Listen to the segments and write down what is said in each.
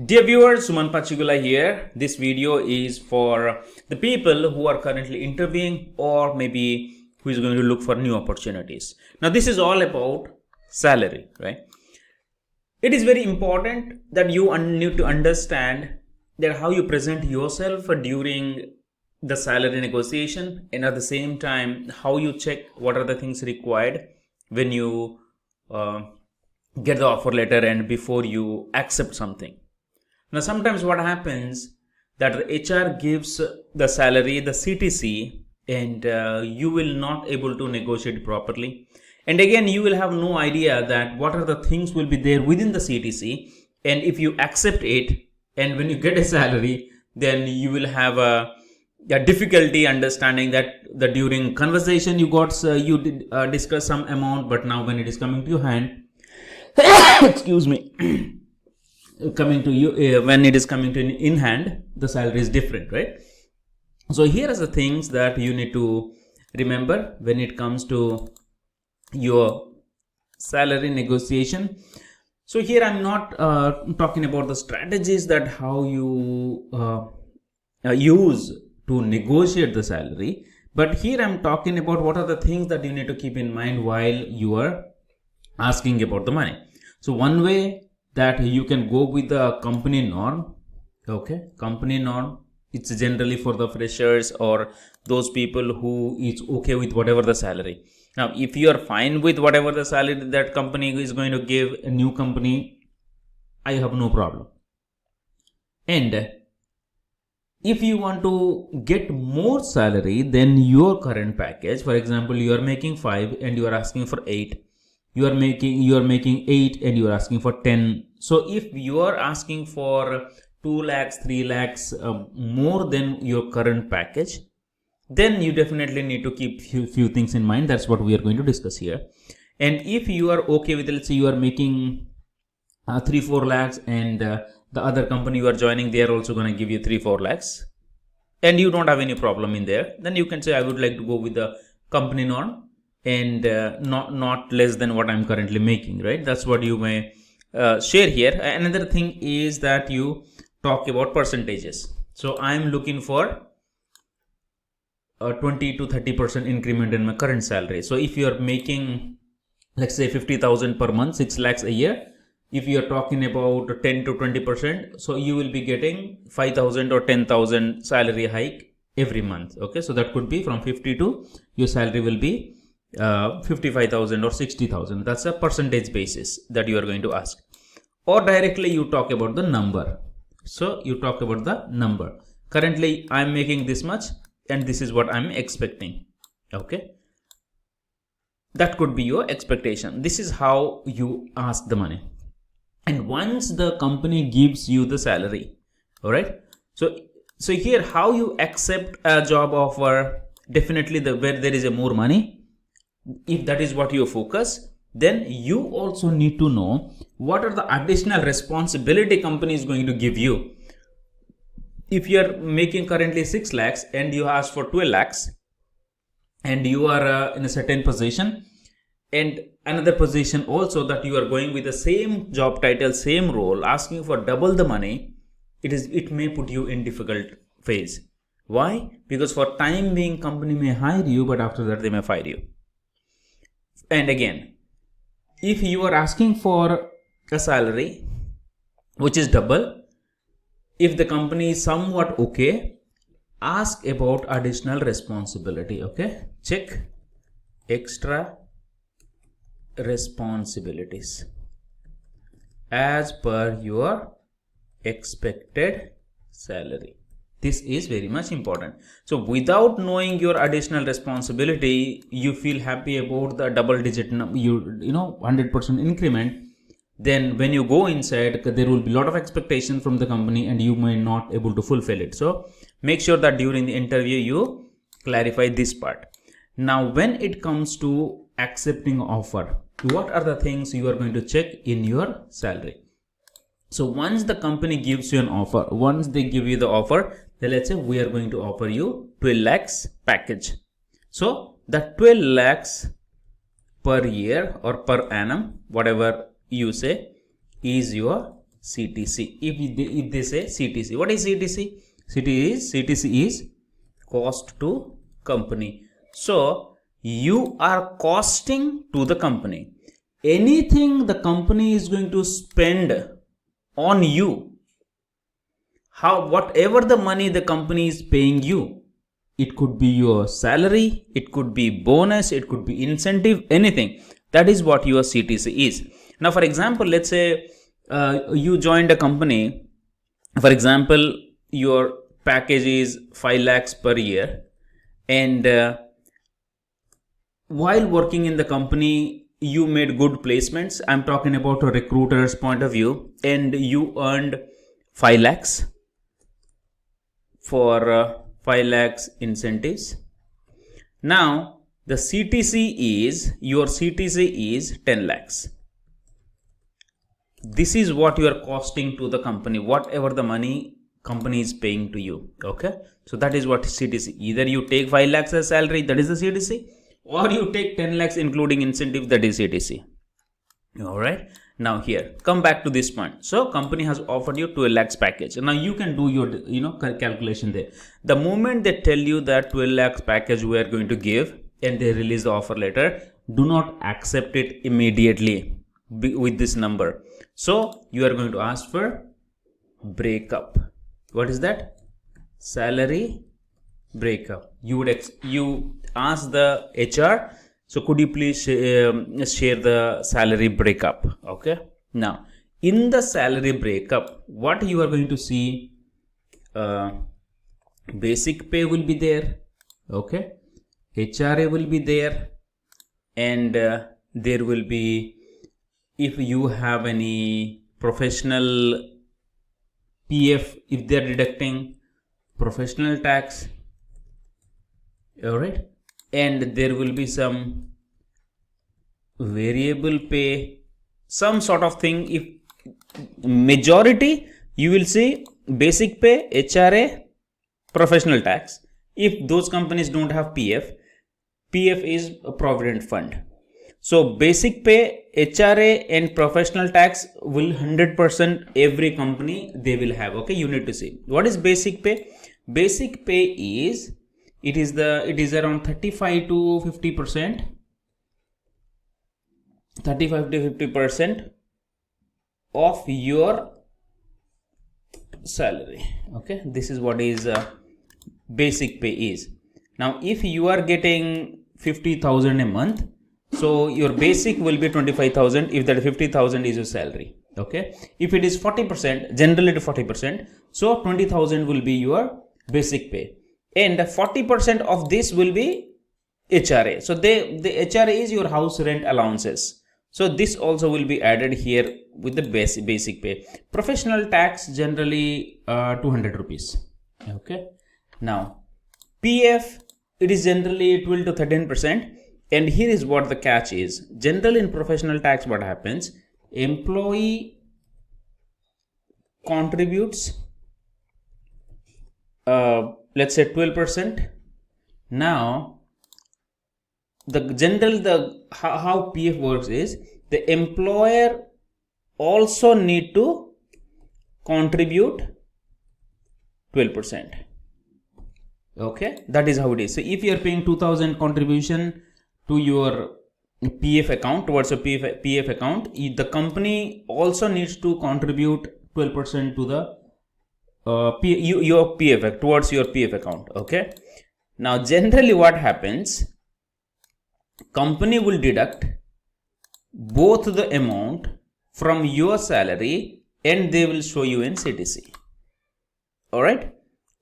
Dear viewers, Suman Pachigulla here. This video is for the people who are currently interviewing or maybe who is going to look for new opportunities. Now this is all about salary, right? It is very important that you need to understand that how you present yourself during the salary negotiation, and at the same time how you check what are the things required when you get the offer letter and before you accept something. Now sometimes what happens that the HR gives the salary, the CTC, and you will not able to negotiate properly. And again, you will have no idea that what are the things will be there within the CTC. And if you accept it, and when you get a salary, then you will have a difficulty understanding that during conversation you got discuss some amount, but now when it is coming to your hand, excuse me. Coming to you when it is coming to in hand, the salary is different, right? So here are the things that you need to remember when it comes to your salary negotiation. So here I'm not talking about the strategies that how you use to negotiate the salary, but here I'm talking about what are the things that you need to keep in mind while you are asking about the money. So one way that you can go with the company norm. Okay, company norm, it's generally for the freshers or those people who is okay with whatever the salary. Now if you are fine with whatever the salary that company is going to give a new company, I have no problem. And if you want to get more salary than your current package, for example, you are making 5 and you are asking for 8, you are making 8 and you are asking for 10. So if you are asking for 2 lakhs, 3 lakhs more than your current package, then you definitely need to keep few things in mind. That's what we are going to discuss here. And if you are okay with, let's say you are making 3-4 lakhs and the other company you are joining, they are also going to give you 3-4 lakhs and you don't have any problem in there, then you can say I would like to go with the company norm and not less than what I'm currently making, right? That's what you may share here. Another thing is that you talk about percentages. So I'm looking for a 20 to 30% increment in my current salary. So if you are making, let's say 50,000 per month, 6 lakhs a year, if you are talking about 10 to 20%, so you will be getting 5,000 or 10,000 salary hike every month. Okay, so that could be from 50 to your salary will be 55,000 or 60,000. That's a percentage basis that you are going to ask. Or directly you talk about the number. So you talk about the number. Currently I'm making this much and this is what I'm expecting. Okay, that could be your expectation. This is how you ask the money. And once the company gives you the salary, all right, so here how you accept a job offer, definitely where there is a more money, if that is what you focus, then you also need to know what are the additional responsibility company is going to give you. If you are making currently 6 lakhs and you ask for 12 lakhs and you are in a certain position and another position also that you are going with the same job title, same role, asking for double the money, it may put you in difficult phase. Why? Because for time being company may hire you, but after that they may fire you. And again, if you are asking for a salary which is double, if the company is somewhat okay, ask about additional responsibility. Okay, check extra responsibilities as per your expected salary. This is very much important. So without knowing your additional responsibility, you feel happy about the double digit, 100% increment. Then when you go inside, there will be a lot of expectation from the company and you may not able to fulfill it. So make sure that during the interview, you clarify this part. Now, when it comes to accepting offer, what are the things you are going to check in your salary? So once the company gives you an offer, once they give you the offer, then let's say we are going to offer you 12 lakhs package. So that 12 lakhs per year or per annum, whatever you say, is your CTC. If they say CTC, what is CTC? CTC is cost to company. So you are costing to the company. Anything the company is going to spend on you, whatever the money the company is paying you, it could be your salary, it could be bonus, it could be incentive, anything. That is what your CTC is. Now, for example, let's say you joined a company. For example, your package is 5 lakhs per year, and while working in the company, you made good placements. I'm talking about a recruiter's point of view, and you earned 5 lakhs for 5 lakhs incentives. Now the CTC is 10 lakhs. This is what you are costing to the company, whatever the money company is paying to you. Okay, so that is what CTC. Either you take 5 lakhs as salary, that is the CTC, or you take 10 lakhs including incentive, that is CTC. All right, now here, come back to this point. So company has offered you 12 lakhs package. Now you can do your calculation there. The moment they tell you that 12 lakhs package we are going to give, and they release the offer letter, do not accept it immediately with this number. So you are going to ask for breakup. What is that? Salary breakup. You ask the HR, so could you please share the salary breakup? Okay, now in the salary breakup, what you are going to see, basic pay will be there. Okay, HRA will be there, and there will be, if you have any professional PF, if they are deducting professional tax. All right, and there will be some variable pay, some sort of thing. If majority, you will see basic pay, HRA, professional tax. If those companies don't have PF is a provident fund. So basic pay, HRA and professional tax will 100% every company they will have. Okay, you need to see what is basic pay. Basic pay is, it is around 35 to 50%. 35 to 50% of your salary. Okay, this is what is basic pay is. Now if you are getting 50,000 a month, so your basic will be 25,000 if that 50,000 is your salary. Okay, if it is 40%, generally to 40%, so 20,000 will be your basic pay, and 40% of this will be HRA. So the HRA is your house rent allowances. So this also will be added here with the basic pay. Professional tax generally 200 rupees. Okay, now PF, it is generally 12 to 13%. And here is what the catch is. Generally in professional tax, what happens? Employee contributes, let's say 12%. Now, how PF works is, the employer also need to contribute 12%. Okay, that is how it is. So if you are paying 2,000 contribution to your PF account, towards a PF account, the company also needs to contribute 12% to the your PF, towards your PF account. Okay, now generally what happens, company will deduct both the amount from your salary and they will show you in CTC. All right,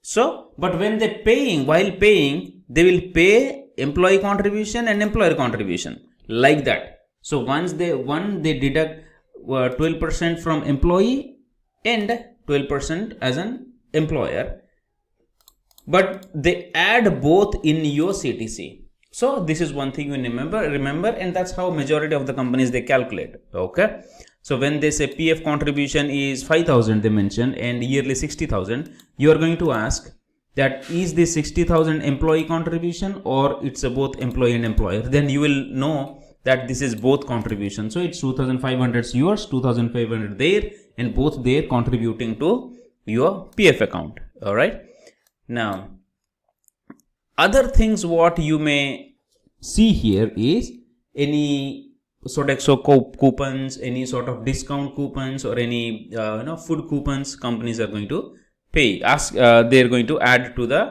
so but when they while paying, they will pay employee contribution and employer contribution, like that. So once they deduct 12% from employee and 12% as an employer, but they add both in your CTC. So this is one thing you remember, and that's how majority of the companies they calculate. Okay, so when they say PF contribution is 5,000 they mention, and yearly 60,000, you are going to ask that is this 60,000 employee contribution or it's both employee and employer. Then you will know that this is both contribution. So it's 2,500 is yours, 2,500 there, and both there contributing to your PF account. All right. Now, other things what you may see here is any Sodexo coupons, any sort of discount coupons, or any food coupons companies are going to pay. They're going to add to the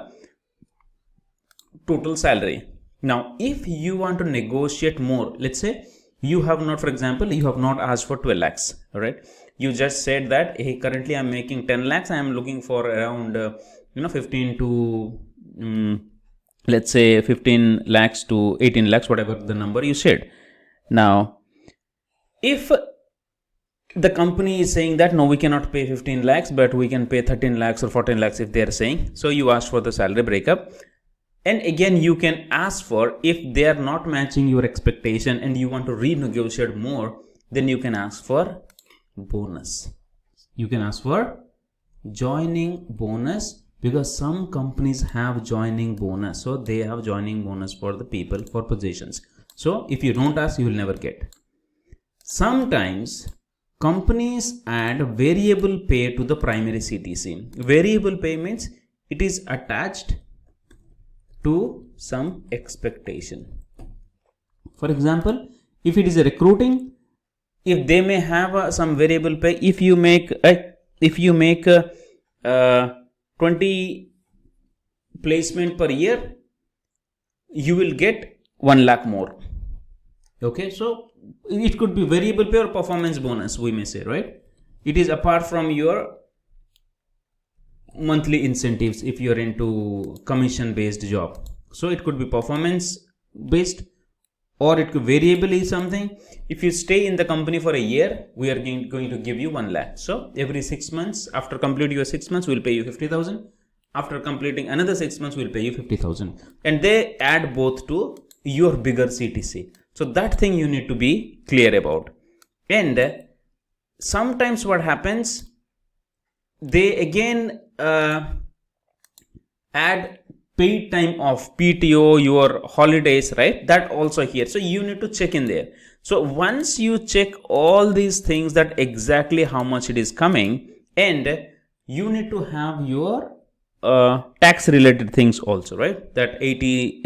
total salary. Now, if you want to negotiate more, let's say you have not, for example, you have not asked for 12 lakhs, all right? You just said that, hey, currently I'm making 10 lakhs. I am looking for around, 15 to, let's say 15 lakhs to 18 lakhs, whatever the number you said. Now, if the company is saying that, no, we cannot pay 15 lakhs, but we can pay 13 lakhs or 14 lakhs if they are saying, so you ask for the salary breakup. And again, you can ask for, if they are not matching your expectation and you want to renegotiate more, then you can ask for bonus. You can ask for joining bonus, because some companies have joining bonus. So they have joining bonus for the people for positions. So if you don't ask, you will never get. Sometimes companies add variable pay to the primary CTC. Variable pay means it is attached to some expectation. For example, if it is a recruiting, if they may have some variable pay, if you make 20 placement per year, you will get 1 lakh more. Okay, so it could be variable pay or performance bonus, we may say, right? It is apart from your monthly incentives if you're into commission based job. So it could be performance based, or it could variable is something. If you stay in the company for a year, we are going to give you 1 lakh. So every 6 months, after completing your 6 months, we'll pay you 50,000. After completing another 6 months, we'll pay you 50,000. And they add both to your bigger CTC. So that thing you need to be clear about. And sometimes what happens, they again add paid time off, PTO, your holidays, right? That also here. So you need to check in there. So once you check all these things, that exactly how much it is coming, and you need to have your tax related things also, right? That 80,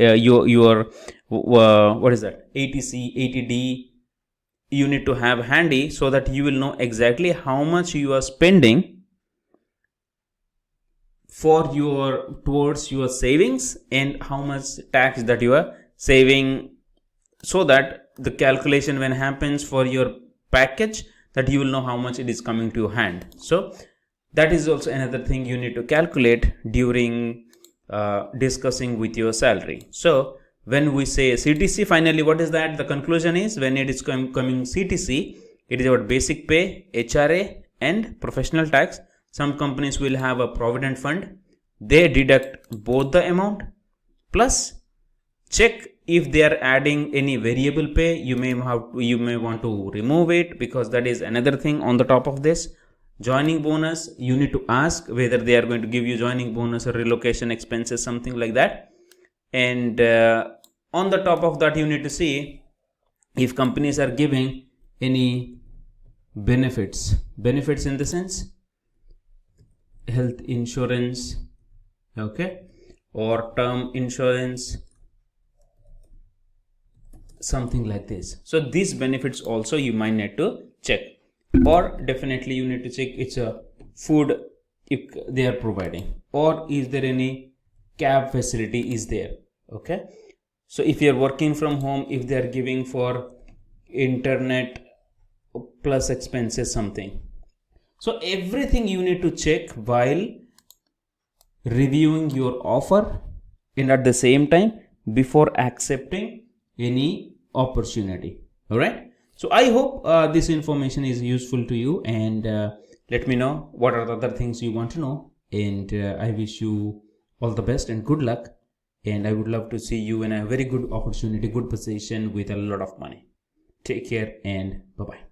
what is that? 80C, 80D, you need to have handy so that you will know exactly how much you are spending for towards your savings and how much tax that you are saving, so that the calculation when happens for your package, that you will know how much it is coming to your hand. So that is also another thing you need to calculate during discussing with your salary. So when we say CTC, finally what is that? The conclusion is, when it is coming CTC, it is about basic pay, HRA and professional tax. Some companies will have a provident fund. They deduct both the amount, plus check if they are adding any variable pay. You may want to remove it, because that is another thing on the top of this. Joining bonus, you need to ask whether they are going to give you joining bonus or relocation expenses, something like that. And on the top of that, you need to see if companies are giving any benefits in the sense health insurance, okay, or term insurance, something like this. So these benefits also you might need to check, or definitely you need to check it's a food if they are providing, or is there any cab facility is there. Okay, so if you are working from home, if they are giving for internet plus expenses, something. So everything you need to check while reviewing your offer, and at the same time before accepting any opportunity. All right. So I hope this information is useful to you, and let me know what are the other things you want to know. And I wish you all the best and good luck. And I would love to see you in a very good opportunity, good position with a lot of money. Take care and bye-bye.